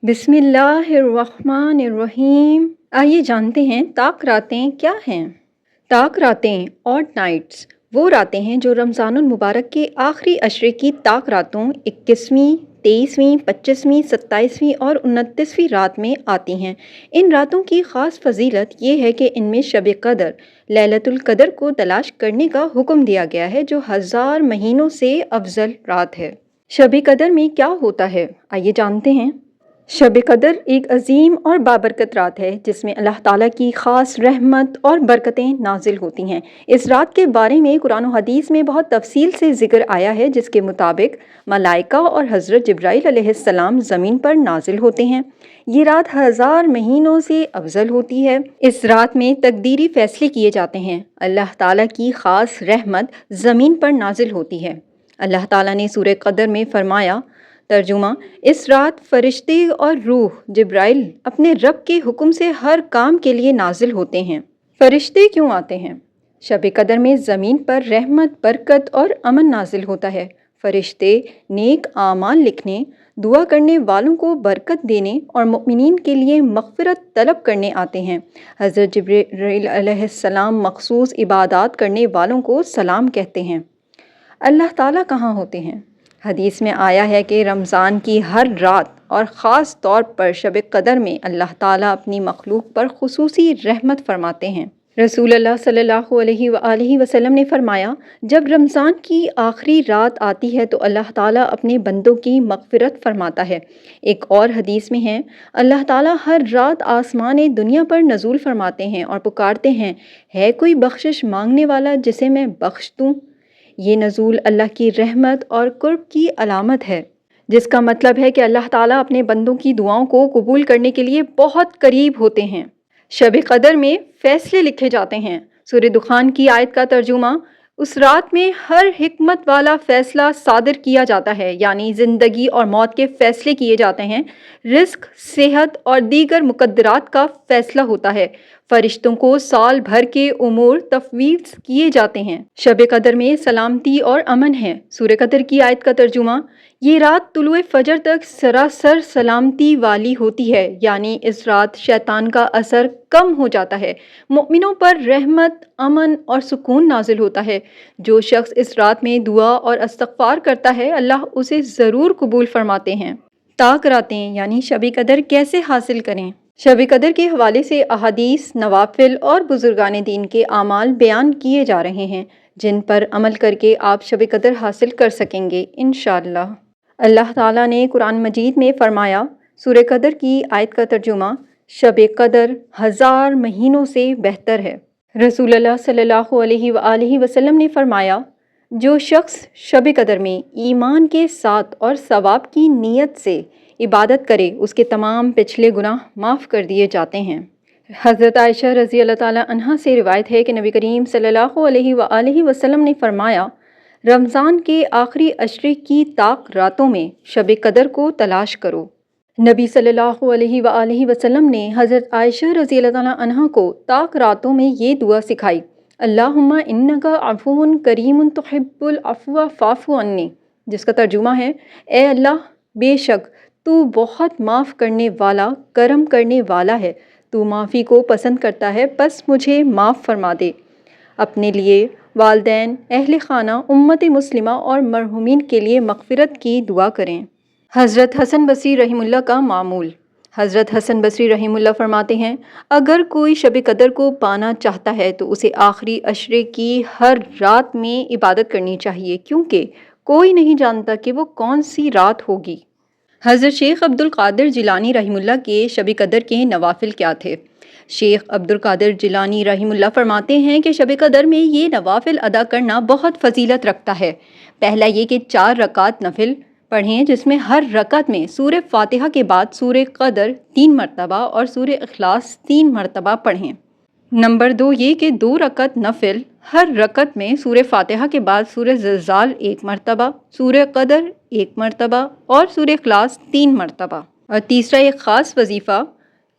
بسم اللہ الرحمن الرحیم۔ آئیے جانتے ہیں طاق راتیں کیا ہیں۔ طاق راتیں اور نائٹس وہ راتیں ہیں جو رمضان المبارک کے آخری عشرے کی طاق راتوں 21ویں، 23ویں، 25ویں، 27ویں اور 29ویں رات میں آتی ہیں۔ ان راتوں کی خاص فضیلت یہ ہے کہ ان میں شب قدر لیلۃ القدر کو تلاش کرنے کا حکم دیا گیا ہے، جو 1000 مہینوں سے افضل رات ہے۔ شب قدر میں کیا ہوتا ہے، آئیے جانتے ہیں۔ شب قدر ایک عظیم اور بابرکت رات ہے جس میں اللہ تعالیٰ کی خاص رحمت اور برکتیں نازل ہوتی ہیں۔ اس رات کے بارے میں قرآن و حدیث میں بہت تفصیل سے ذکر آیا ہے، جس کے مطابق ملائکہ اور حضرت جبرائیل علیہ السلام زمین پر نازل ہوتے ہیں۔ یہ رات 1000 مہینوں سے افضل ہوتی ہے۔ اس رات میں تقدیری فیصلے کیے جاتے ہیں۔ اللہ تعالیٰ کی خاص رحمت زمین پر نازل ہوتی ہے۔ اللہ تعالیٰ نے سورہ قدر میں فرمایا، ترجمہ: اس رات فرشتے اور روح جبرائیل اپنے رب کے حکم سے ہر کام کے لیے نازل ہوتے ہیں۔ فرشتے کیوں آتے ہیں؟ شب قدر میں زمین پر رحمت، برکت اور امن نازل ہوتا ہے۔ فرشتے نیک اعمال لکھنے، دعا کرنے والوں کو برکت دینے اور مومنین کے لیے مغفرت طلب کرنے آتے ہیں۔ حضرت جبرائیل علیہ السلام مخصوص عبادات کرنے والوں کو سلام کہتے ہیں۔ اللہ تعالیٰ کہاں ہوتے ہیں؟ حدیث میں آیا ہے کہ رمضان کی ہر رات اور خاص طور پر شب قدر میں اللہ تعالیٰ اپنی مخلوق پر خصوصی رحمت فرماتے ہیں۔ رسول اللہ صلی اللہ علیہ وآلہ وسلم نے فرمایا، جب رمضان کی آخری رات آتی ہے تو اللہ تعالیٰ اپنے بندوں کی مغفرت فرماتا ہے۔ ایک اور حدیث میں ہے، اللہ تعالیٰ ہر رات آسمان دنیا پر نزول فرماتے ہیں اور پکارتے ہیں، ہے کوئی بخشش مانگنے والا جسے میں بخش دوں؟ یہ نزول اللہ کی رحمت اور قرب کی علامت ہے، جس کا مطلب ہے کہ اللہ تعالیٰ اپنے بندوں کی دعاؤں کو قبول کرنے کے لیے بہت قریب ہوتے ہیں۔ شب قدر میں فیصلے لکھے جاتے ہیں۔ سورہ دخان کی آیت کا ترجمہ: اس رات میں ہر حکمت والا فیصلہ صادر کیا جاتا ہے، یعنی زندگی اور موت کے فیصلے کیے جاتے ہیں، رزق، صحت اور دیگر مقدرات کا فیصلہ ہوتا ہے۔ فرشتوں کو سال بھر کے امور تفویض کیے جاتے ہیں۔ شب قدر میں سلامتی اور امن ہے۔ سورہ قدر کی آیت کا ترجمہ: یہ رات طلوع فجر تک سراسر سلامتی والی ہوتی ہے، یعنی اس رات شیطان کا اثر کم ہو جاتا ہے، مومنوں پر رحمت، امن اور سکون نازل ہوتا ہے۔ جو شخص اس رات میں دعا اور استغفار کرتا ہے، اللہ اسے ضرور قبول فرماتے ہیں۔ طاق راتیں یعنی شب قدر کیسے حاصل کریں؟ شب قدر کے حوالے سے احادیث، نوافل اور بزرگان دین کے اعمال بیان کیے جا رہے ہیں، جن پر عمل کر کے آپ شب قدر حاصل کر سکیں گے انشاءاللہ۔ اللہ تعالیٰ نے قرآن مجید میں فرمایا، سورہ قدر کی آیت کا ترجمہ: شب قدر 1000 مہینوں سے بہتر ہے۔ رسول اللہ صلی اللہ علیہ وآلہ وسلم نے فرمایا، جو شخص شب قدر میں ایمان کے ساتھ اور ثواب کی نیت سے عبادت کرے، اس کے تمام پچھلے گناہ معاف کر دیے جاتے ہیں۔ حضرت عائشہ رضی اللہ تعالیٰ عنہا سے روایت ہے کہ نبی کریم صلی اللہ علیہ وآلہ وسلم نے فرمایا، رمضان کے آخری عشرے کی طاق راتوں میں شب قدر کو تلاش کرو۔ نبی صلی اللہ علیہ وآلہ وسلم نے حضرت عائشہ رضی اللہ تعالیٰ عنہا کو طاق راتوں میں یہ دعا سکھائی، اللہم انک عفو کریم تحب العفو فاعف عنی، جس کا ترجمہ ہے، اے اللہ، بے شک تو بہت معاف کرنے والا، کرم کرنے والا ہے، تو معافی کو پسند کرتا ہے، بس مجھے معاف فرما دے۔ اپنے لیے، والدین، اہل خانہ، امت مسلمہ اور مرحومین کے لیے مغفرت کی دعا کریں۔ حضرت حسن بصری رحمہ اللہ کا معمول۔ حضرت حسن بصری رحمہ اللہ فرماتے ہیں، اگر کوئی شب قدر کو پانا چاہتا ہے تو اسے آخری عشرے کی ہر رات میں عبادت کرنی چاہیے، کیونکہ کوئی نہیں جانتا کہ وہ کون سی رات ہوگی۔ حضرت شیخ عبد القادر جیلانی رحمہ اللہ کے شب قدر کے نوافل کیا تھے؟ شیخ عبد القادر جیلانی رحمہ اللہ فرماتے ہیں کہ شب قدر میں یہ نوافل ادا کرنا بہت فضیلت رکھتا ہے۔ پہلا یہ کہ 4 رکعت نفل پڑھیں، جس میں ہر رکعت میں سورہ فاتحہ کے بعد سورہ قدر 3 مرتبہ اور سورہ اخلاص 3 مرتبہ پڑھیں۔ نمبر 2 یہ کہ 2 رکعت نفل، ہر رکعت میں سورہ فاتحہ کے بعد سورہ زلزال 1 مرتبہ، سورہ قدر 1 مرتبہ اور سورہ اخلاص 3 مرتبہ۔ اور تیسرا ایک خاص وظیفہ،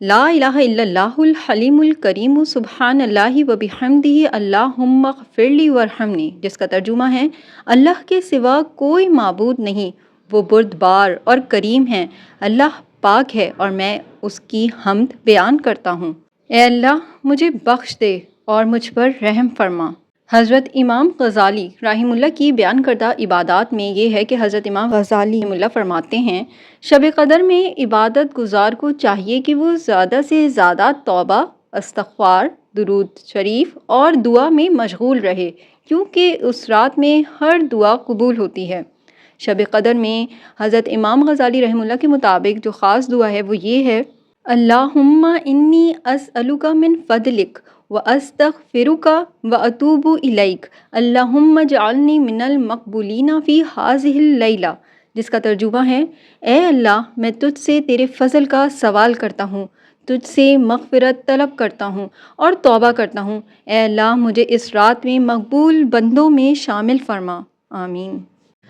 لا الہ الا اللہ الحلیم الکریم سبحان اللہ وبحمدہ اللہم اغفر لی وارحمنی، جس کا ترجمہ ہے، اللہ کے سوا کوئی معبود نہیں، وہ بردبار اور کریم ہیں، اللہ پاک ہے اور میں اس کی حمد بیان کرتا ہوں۔ اے اللہ مجھے بخش دے اور مجھ پر رحم فرما۔ حضرت امام غزالی رحمہ اللہ کی بیان کردہ عبادات میں یہ ہے کہ حضرت امام غزالی رحمہ اللہ فرماتے ہیں، شب قدر میں عبادت گزار کو چاہیے کہ وہ زیادہ سے زیادہ توبہ، استغفار، درود شریف اور دعا میں مشغول رہے، کیونکہ اس رات میں ہر دعا قبول ہوتی ہے۔ شب قدر میں حضرت امام غزالی رحمہ اللہ کے مطابق جو خاص دعا ہے وہ یہ ہے، اللہم انی اسألک من فضلک واستغفرک واتوب الیک اللہم اجعلنی من المقبولین فی ہذہ اللیلہ، جس کا ترجمہ ہے، اے اللہ میں تجھ سے تیرے فضل کا سوال کرتا ہوں، تجھ سے مغفرت طلب کرتا ہوں اور توبہ کرتا ہوں، اے اللہ مجھے اس رات میں مقبول بندوں میں شامل فرما، آمین۔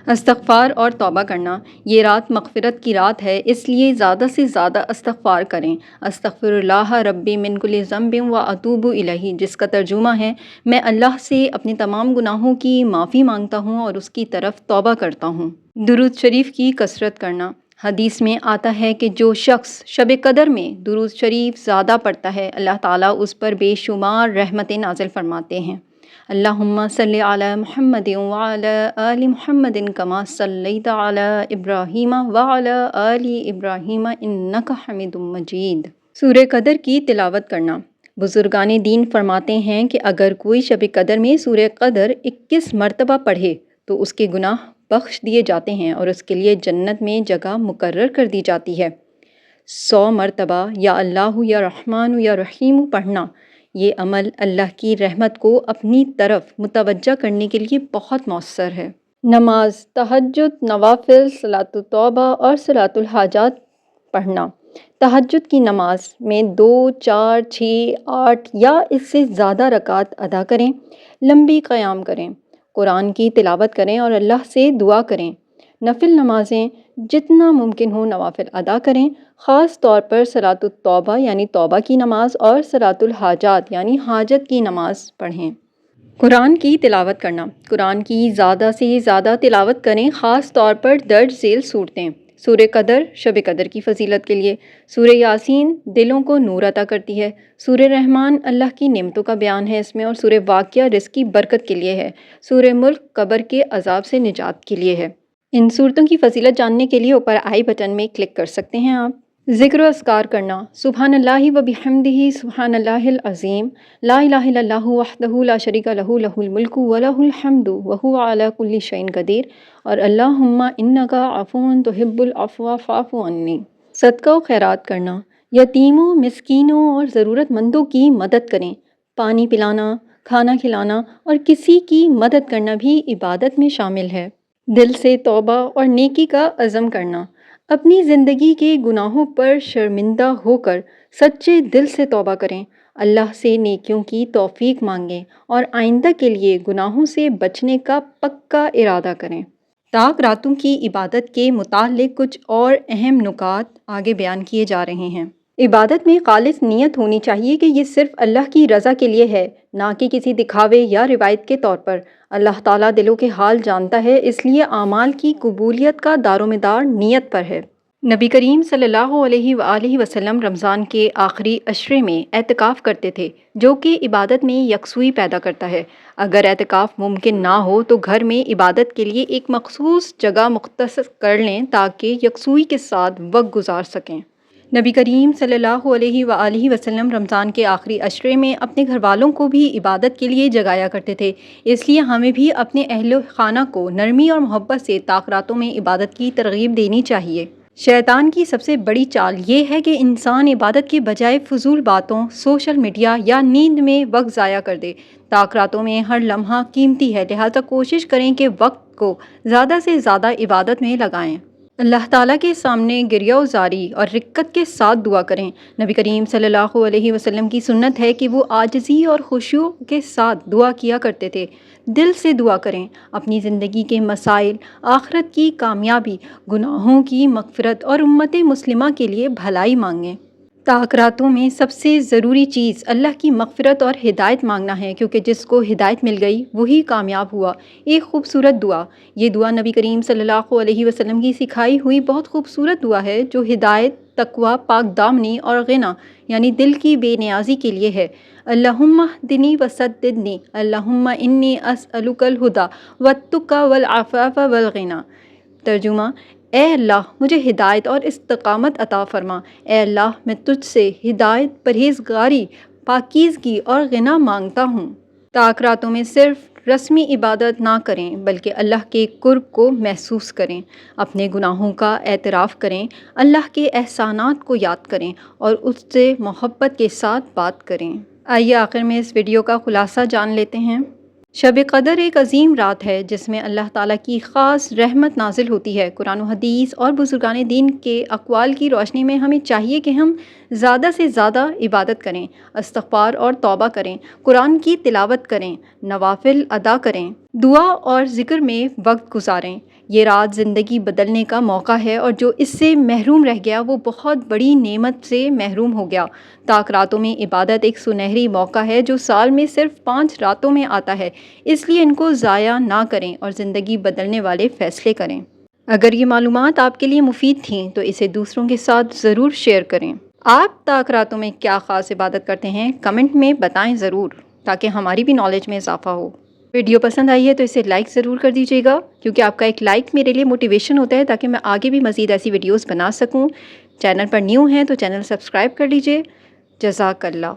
استغفار اور توبہ کرنا، یہ رات مغفرت کی رات ہے، اس لیے زیادہ سے زیادہ استغفار کریں۔ استغفر اللہ ربی من کل ذنب واتوب الیہ، جس کا ترجمہ ہے، میں اللہ سے اپنے تمام گناہوں کی معافی مانگتا ہوں اور اس کی طرف توبہ کرتا ہوں۔ درود شریف کی کثرت کرنا، حدیث میں آتا ہے کہ جو شخص شب قدر میں درود شریف زیادہ پڑھتا ہے، اللہ تعالیٰ اس پر بے شمار رحمتیں نازل فرماتے ہیں۔ اللہم صلی علی محمد وعلی آل محمد کما صلیت علی ابراہیم وعلی آل ابراہیم انک حمید مجید۔ سورہ قدر کی تلاوت کرنا، بزرگان دین فرماتے ہیں کہ اگر کوئی شب قدر میں سورہ قدر 21 مرتبہ پڑھے تو اس کے گناہ بخش دیے جاتے ہیں اور اس کے لیے جنت میں جگہ مقرر کر دی جاتی ہے۔ 100 مرتبہ یا اللہ یا رحمان یا رحیم پڑھنا، یہ عمل اللہ کی رحمت کو اپنی طرف متوجہ کرنے کے لیے بہت مؤثر ہے۔ نماز، تہجد، نوافل، صلاۃ التوبہ اور صلاۃ الحاجات پڑھنا۔ تہجد کی نماز میں 2، 4، 6، 8 یا اس سے زیادہ رکعت ادا کریں، لمبی قیام کریں، قرآن کی تلاوت کریں اور اللہ سے دعا کریں۔ نفل نمازیں جتنا ممکن ہو نوافل ادا کریں، خاص طور پر صلاۃ التوبہ یعنی توبہ کی نماز اور صلاۃ الحاجات یعنی حاجت کی نماز پڑھیں۔ قرآن کی تلاوت کرنا، قرآن کی زیادہ سے زیادہ تلاوت کریں، خاص طور پر درج ذیل صورتیں۔ سورہ قدر، شب قدر کی فضیلت کے لیے، سورہ یاسین دلوں کو نور عطا کرتی ہے، سورہ رحمان اللہ کی نعمتوں کا بیان ہے اس میں، اور سورہ واقعہ رزق کی برکت کے لیے ہے، سورہ ملک قبر کے عذاب سے نجات کے لیے ہے۔ ان صورتوں کی فضیلت جاننے کے لیے اوپر آئی بٹن میں کلک کر سکتے ہیں آپ۔ ذکر و اذکار کرنا، سبحان اللہ و بحمدہ سبحان اللہ العظیم، لا الہ الا اللہ وحدہ لا شریک لہ لہ الملک و لہ الحمد وہو علی کل شیء قدیر، اور اللہم انک عفو تحب العفو فاعف عنی۔ صدقہ و خیرات کرنا، یتیموں، مسکینوں اور ضرورت مندوں کی مدد کریں، پانی پلانا، کھانا کھلانا اور کسی کی مدد کرنا بھی عبادت میں شامل ہے۔ دل سے توبہ اور نیکی کا عزم کرنا، اپنی زندگی کے گناہوں پر شرمندہ ہو کر سچے دل سے توبہ کریں، اللہ سے نیکیوں کی توفیق مانگیں اور آئندہ کے لیے گناہوں سے بچنے کا پکا ارادہ کریں۔ طاق راتوں کی عبادت کے متعلق کچھ اور اہم نکات آگے بیان کیے جا رہے ہیں۔ عبادت میں خالص نیت ہونی چاہیے کہ یہ صرف اللہ کی رضا کے لیے ہے، نہ کہ کسی دکھاوے یا روایت کے طور پر۔ اللہ تعالیٰ دلوں کے حال جانتا ہے، اس لیے اعمال کی قبولیت کا دار و مدار نیت پر ہے۔ نبی کریم صلی اللہ علیہ وآلہ وسلم رمضان کے آخری عشرے میں اعتکاف کرتے تھے، جو کہ عبادت میں یکسوئی پیدا کرتا ہے۔ اگر اعتکاف ممکن نہ ہو تو گھر میں عبادت کے لیے ایک مخصوص جگہ مختص کر لیں تاکہ یکسوئی کے ساتھ وقت گزار سکیں۔ نبی کریم صلی اللہ علیہ وآلہ وسلم رمضان کے آخری عشرے میں اپنے گھر والوں کو بھی عبادت کے لیے جگایا کرتے تھے، اس لیے ہمیں بھی اپنے اہل خانہ کو نرمی اور محبت سے طاق راتوں میں عبادت کی ترغیب دینی چاہیے۔ شیطان کی سب سے بڑی چال یہ ہے کہ انسان عبادت کے بجائے فضول باتوں، سوشل میڈیا یا نیند میں وقت ضائع کر دے۔ طاق راتوں میں ہر لمحہ قیمتی ہے، لہٰذا کوشش کریں کہ وقت کو زیادہ سے زیادہ عبادت میں لگائیں۔ اللہ تعالیٰ کے سامنے گریہ وزاری اور رقت کے ساتھ دعا کریں۔ نبی کریم صلی اللہ علیہ وسلم کی سنت ہے کہ وہ عاجزی اور خشوع کے ساتھ دعا کیا کرتے تھے۔ دل سے دعا کریں، اپنی زندگی کے مسائل، آخرت کی کامیابی، گناہوں کی مغفرت اور امت مسلمہ کے لیے بھلائی مانگیں۔ طاق راتوں میں سب سے ضروری چیز اللہ کی مغفرت اور ہدایت مانگنا ہے، کیونکہ جس کو ہدایت مل گئی وہی کامیاب ہوا۔ ایک خوبصورت دعا، یہ دعا نبی کریم صلی اللہ علیہ وسلم کی سکھائی ہوئی بہت خوبصورت دعا ہے جو ہدایت، تقوی، پاک دامنی اور غنا یعنی دل کی بے نیازی کے لیے ہے۔ اللہم اہدنی وسددنی، اللہم انی اسألک الہدی والتقی والعفاف والغنی۔ ترجمہ: اے اللہ مجھے ہدایت اور استقامت عطا فرما۔ اے اللہ میں تجھ سے ہدایت، پرہیزگاری، پاکیزگی اور غنا مانگتا ہوں۔ طاق راتوں میں صرف رسمی عبادت نہ کریں بلکہ اللہ کے قرب کو محسوس کریں، اپنے گناہوں کا اعتراف کریں، اللہ کے احسانات کو یاد کریں اور اس سے محبت کے ساتھ بات کریں۔ آئیے آخر میں اس ویڈیو کا خلاصہ جان لیتے ہیں۔ شب قدر ایک عظیم رات ہے جس میں اللہ تعالیٰ کی خاص رحمت نازل ہوتی ہے۔ قرآن و حدیث اور بزرگان دین کے اقوال کی روشنی میں ہمیں چاہیے کہ ہم زیادہ سے زیادہ عبادت کریں، استغفار اور توبہ کریں، قرآن کی تلاوت کریں، نوافل ادا کریں، دعا اور ذکر میں وقت گزاریں۔ یہ رات زندگی بدلنے کا موقع ہے اور جو اس سے محروم رہ گیا وہ بہت بڑی نعمت سے محروم ہو گیا۔ طاق راتوں میں عبادت ایک سنہری موقع ہے جو سال میں صرف 5 راتوں میں آتا ہے، اس لیے ان کو ضائع نہ کریں اور زندگی بدلنے والے فیصلے کریں۔ اگر یہ معلومات آپ کے لیے مفید تھیں تو اسے دوسروں کے ساتھ ضرور شیئر کریں۔ آپ طاق راتوں میں کیا خاص عبادت کرتے ہیں کمنٹ میں بتائیں ضرور، تاکہ ہماری بھی نالج میں اضافہ ہو۔ ویڈیو پسند آئی ہے تو اسے لائک ضرور کر دیجیے گا، کیونکہ آپ کا ایک لائک میرے لیے موٹیویشن ہوتا ہے تاکہ میں آگے بھی مزید ایسی ویڈیوز بنا سکوں۔ چینل پر نیو ہیں تو چینل سبسکرائب کر لیجیے۔ جزاک اللہ۔